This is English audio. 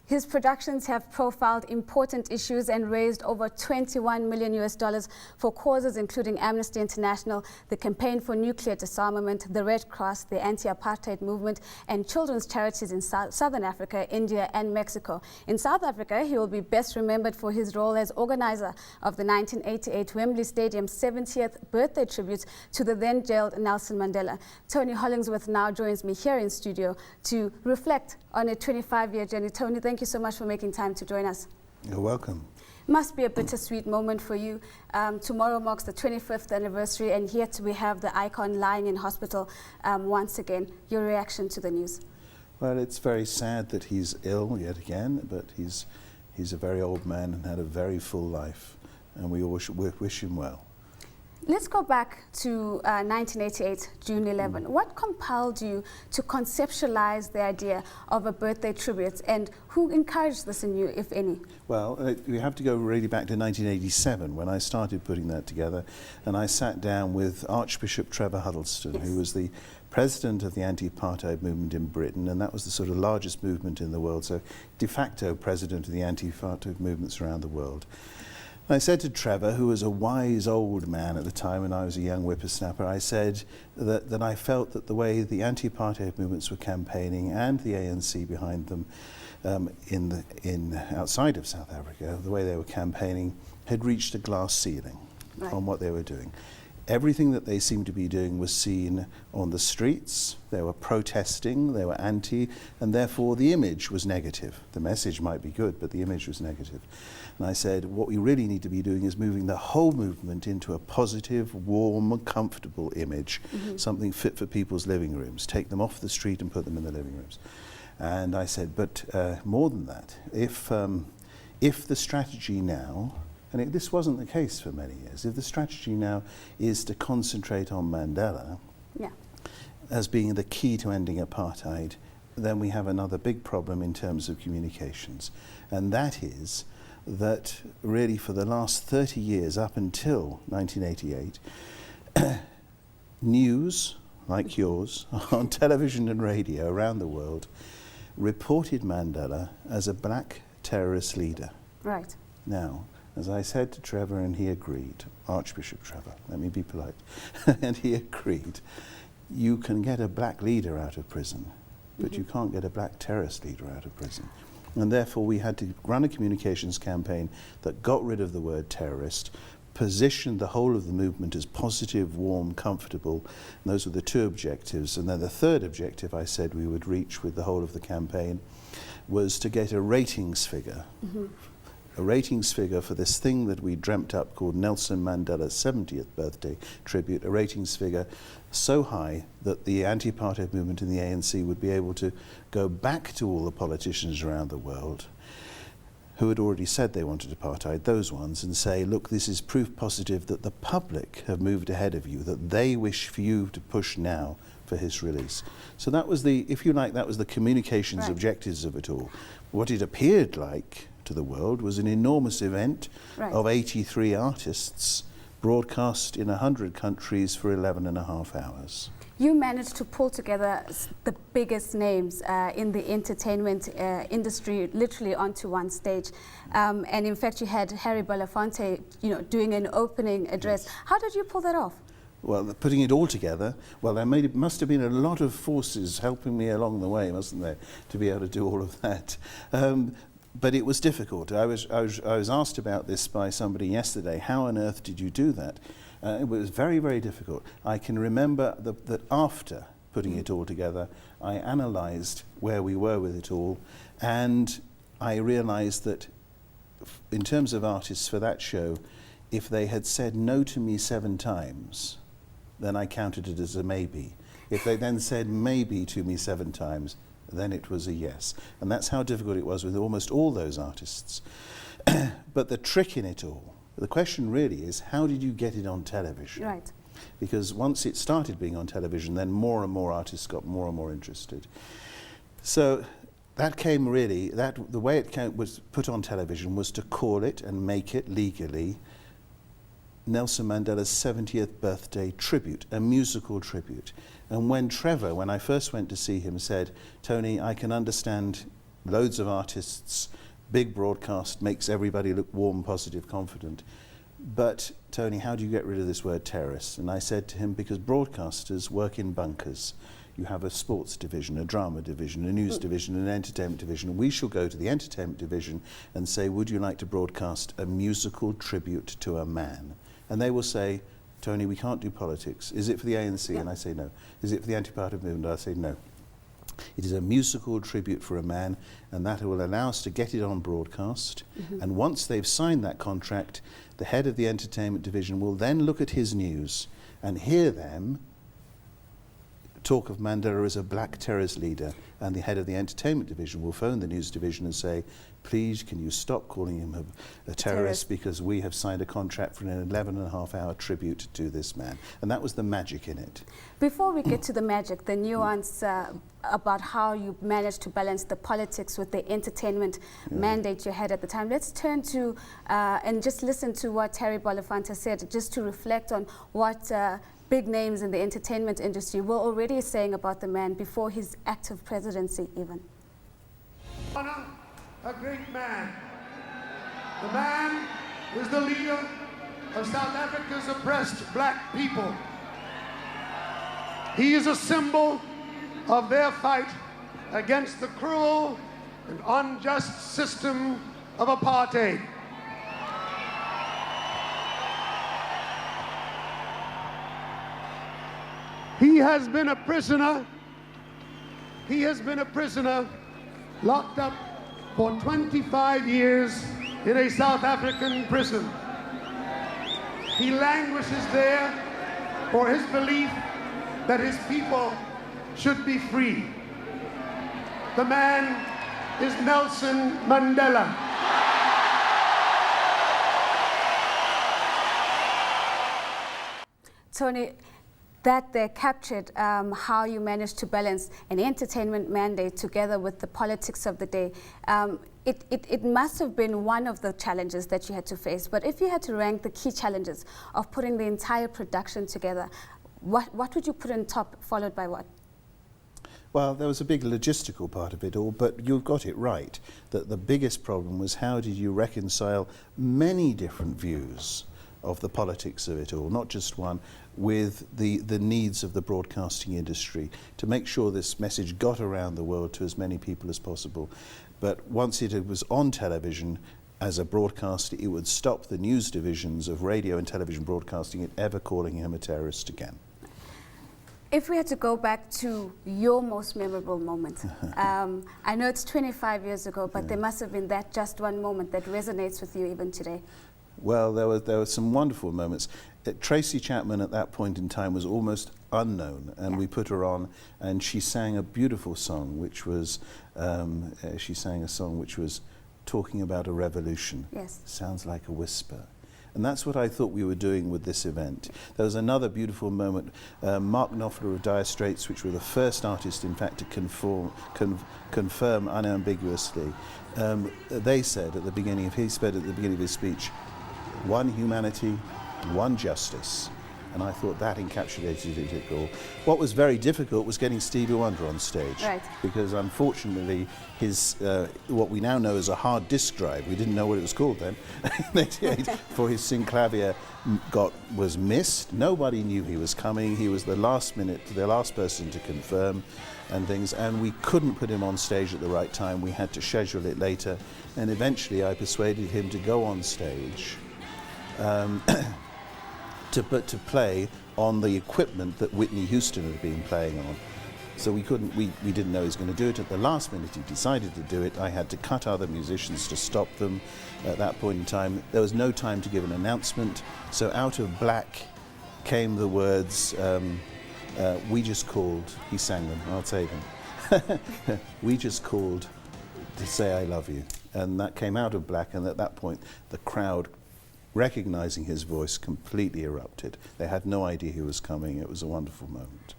His productions have profiled important issues and raised over $21 million for causes including Amnesty International, the Campaign for Nuclear Disarmament, the Red Cross, the Anti-Apartheid Movement, and children's charities in Southern Africa, India, and Mexico. In South Africa, he will be best remembered for his role as organizer of the 1988 Wembley Stadium 70th birthday tribute to the then jailed Nelson Mandela. Tony Hollingsworth now joins me here in studio to reflect on a 25-year journey. Tony, thank you so much for making time to join us. You're welcome. Must be a bittersweet moment for you. Tomorrow marks the 25th anniversary, and yet we have the icon lying in hospital once again. Your reaction to the news? Well, it's very sad that he's ill yet again, but he's a very old man and had a very full life, and we all wish him well. Let's go back to 1988, June 11. What compelled you to conceptualize the idea of a birthday tribute, and who encouraged this in you, if any? Well, we have to go really back to 1987 when I started putting that together, and I sat down with Archbishop Trevor Huddleston, yes, who was the president of the Anti-Apartheid Movement in Britain, and that was the sort of largest movement in the world, so de facto president of the anti-apartheid movements around the world. I said to Trevor, who was a wise old man at the time when I was a young whippersnapper, I said that I felt that the way the anti-apartheid movements were campaigning and the ANC behind them outside of South Africa, the way they were campaigning had reached a glass ceiling on what they were doing. Everything that they seemed to be doing was seen on the streets. They were protesting, they were anti, and therefore the image was negative. The message might be good, but the image was negative. And I said, what we really need to be doing is moving the whole movement into a positive, warm, comfortable image, something fit for people's living rooms. Take them off the street and put them in the living rooms. And I said, but more than that, if the strategy now, and this wasn't the case for many years, if the strategy now is to concentrate on Mandela as being the key to ending apartheid, then we have another big problem in terms of communications. And that is that really for the last 30 years, up until 1988, news like yours on television and radio around the world reported Mandela as a black terrorist leader. Right. Now, as I said to Trevor, and he agreed, Archbishop Trevor, let me be polite, and he agreed, you can get a black leader out of prison, but you can't get a black terrorist leader out of prison. And therefore we had to run a communications campaign that got rid of the word terrorist, positioned the whole of the movement as positive, warm, comfortable, and those were the two objectives. And then the third objective I said we would reach with the whole of the campaign was to get a ratings figure. A ratings figure for this thing that we dreamt up called Nelson Mandela's 70th birthday tribute, a ratings figure so high that the anti-apartheid movement in the ANC would be able to go back to all the politicians around the world who had already said they wanted apartheid, those ones, and say, look, this is proof positive that the public have moved ahead of you, that they wish for you to push now for his release. So that was the, if you like, that was the communications objectives of it all. What it appeared like to the world was an enormous event of 83 artists broadcast in 100 countries for 11.5 hours. You managed to pull together the biggest names in the entertainment industry literally onto one stage. And in fact, you had Harry Belafonte, doing an opening address. Yes. How did you pull that off? Well, putting it all together, well, must have been a lot of forces helping me along the way, mustn't there, to be able to do all of that. But it was difficult. I was asked about this by somebody yesterday. How on earth did you do that? It was very, very difficult. I can remember that after putting it all together, I analysed where we were with it all, and I realised that in terms of artists for that show, if they had said no to me 7 times, then I counted it as a maybe. If they then said maybe to me 7 times, then it was a yes. And that's how difficult it was with almost all those artists. But the trick in it all, the question really is, how did you get it on television? Right. Because once it started being on television, then more and more artists got more and more interested. So that came really, the way it was put on television was to call it and make it legally Nelson Mandela's 70th birthday tribute, a musical tribute. And when I first went to see him, said, Tony, I can understand loads of artists, big broadcast, makes everybody look warm, positive, confident. But, Tony, how do you get rid of this word terrorist? And I said to him, because broadcasters work in bunkers. You have a sports division, a drama division, a news division, an entertainment division. We shall go to the entertainment division and say, would you like to broadcast a musical tribute to a man? And they will say, Tony, we can't do politics. Is it for the ANC? Yeah. And I say no. Is it for the Anti-Apartheid Movement? I say no. It is a musical tribute for a man, and that will allow us to get it on broadcast. And once they've signed that contract, the head of the entertainment division will then look at his news and hear them talk of Mandela as a black terrorist leader, and the head of the entertainment division will phone the news division and say, please, can you stop calling him a terrorist, because we have signed a contract for an 11.5-hour tribute to this man. And that was the magic in it. Before we get to the magic, the nuance about how you managed to balance the politics with the entertainment mandate you had at the time, let's turn to and just listen to what Terry Bolafonte said, just to reflect on what big names in the entertainment industry were already saying about the man before his active presidency even. Honor a great man. The man is the leader of South Africa's oppressed black people. He is a symbol of their fight against the cruel and unjust system of apartheid. He has been a prisoner. He has been a prisoner locked up for 25 years in a South African prison. He languishes there for his belief that his people should be free. The man is Nelson Mandela. Tony, that they captured how you managed to balance an entertainment mandate together with the politics of the day. It must have been one of the challenges that you had to face. But if you had to rank the key challenges of putting the entire production together, what would you put on top, followed by what? Well, there was a big logistical part of it all, but you've got it right, that the biggest problem was how did you reconcile many different views of the politics of it all, not just one, with the needs of the broadcasting industry to make sure this message got around the world to as many people as possible. But once it was on television as a broadcaster, it would stop the news divisions of radio and television broadcasting it ever calling him a terrorist again. If we had to go back to your most memorable moment, I know it's 25 years ago, but there must have been that just one moment that resonates with you even today. Well, there were some wonderful moments. Tracy Chapman at that point in time was almost unknown, and we put her on, and she sang a beautiful song, which was, she sang a song which was talking about a revolution. Yes. Sounds like a whisper. And that's what I thought we were doing with this event. There was another beautiful moment. Mark Knopfler of Dire Straits, which were the first artist, in fact, to confirm unambiguously. They said at the beginning of his speech, one humanity, one justice. And I thought that encapsulated it all. What was very difficult was getting Stevie Wonder on stage. Right. Because unfortunately, his, what we now know as a hard disk drive, we didn't know what it was called then, for his synclavier was missed. Nobody knew he was coming. He was the last person to confirm and things, and we couldn't put him on stage at the right time. We had to schedule it later, and eventually I persuaded him to go on stage to play on the equipment that Whitney Houston had been playing on. So we didn't know he was going to do it. At the last minute he decided to do it. I had to cut other musicians to stop them at that point in time. There was no time to give an announcement. So out of black came the words, we just called, he sang them, I'll say them. We just called to say I love you. And that came out of black, and at that point the crowd, recognizing his voice, completely erupted. They had no idea he was coming. It was a wonderful moment.